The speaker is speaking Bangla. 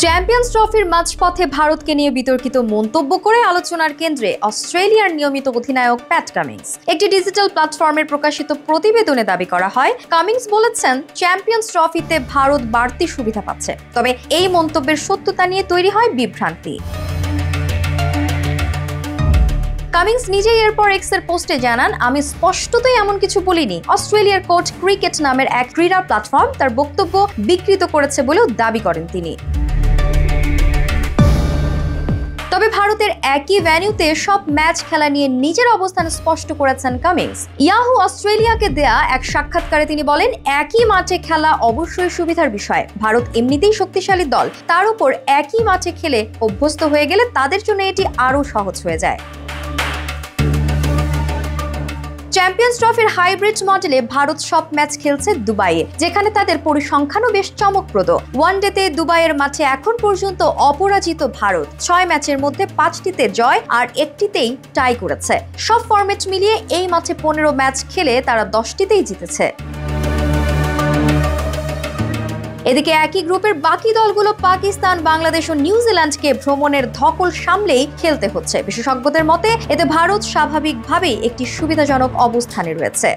চ্যাম্পিয়ন্স ট্রফির মাঝপথে ভারতকে নিয়ে বিতর্কিত মন্তব্য করে আলোচনার কেন্দ্রে অস্ট্রেলিয়ার নিয়মিত অধিনায়ক প্যাট কামিন্স। একটি ডিজিটাল প্ল্যাটফর্মের প্রকাশিত প্রতিবেদনে দাবি করা হয়, কামিন্স বলেছেন চ্যাম্পিয়ন্স ট্রফিতে ভারত বাড়তি সুবিধা পাচ্ছে। তবে এই মন্তব্যের সত্যতা নিয়ে তৈরি হয় বিভ্রান্তি। কামিন্স নিজেই এরপর এক্সের পোস্টে জানান, আমি স্পষ্টতই এমন কিছু বলিনি। অস্ট্রেলিয়ার কোচ ক্রিকেট নামের এক ক্রীড়া প্ল্যাটফর্ম তার বক্তব্য বিকৃত করেছে বলেও দাবি করেন তিনি। তবে ভারতের একই ভেন্যুতে সব ম্যাচ খেলা নিয়ে নিজের অবস্থান স্পষ্ট করেছেন কামিন্স। ইয়াহু অস্ট্রেলিয়াকে দেয়া এক সাক্ষাৎকারে তিনি বলেন, একই মাঠে খেলা অবশ্যই সুবিধার বিষয়। ভারত এমনিতেই শক্তিশালী দল, তার উপর একই মাঠে খেলে অভ্যস্ত হয়ে গেলে তাদের জন্য এটি আরও সহজ হয়ে যায়। চ্যাম্পিয়ন্স ট্রফির হাইব্রিড মডেলে ভারত সব ম্যাচ খেলছে দুবাইয়ে, যেখানে তাদের পরিসংখ্যানও বেশ চমকপ্রদ। ওয়ানডেতে দুবাইয়ের মাঠে এখন পর্যন্ত অপরাজিত ভারত 6 ম্যাচের মধ্যে 5টিতে জয় আর 1টিতেই টাই করেছে। সব ফরম্যাট মিলিয়ে এই মাঠে 15 ম্যাচ খেলে তারা 10টিতেই জিতেছে। এদিকে একই গ্রুপের বাকি দলগুলো পাকিস্তান, বাংলাদেশ ও নিউজিল্যান্ডকে ভ্রমণের ধকল সামলেই খেলতে হচ্ছে। বিশেষজ্ঞদের মতে এতে ভারত স্বাভাবিকভাবেই একটি সুবিধাজনক অবস্থানে রয়েছে।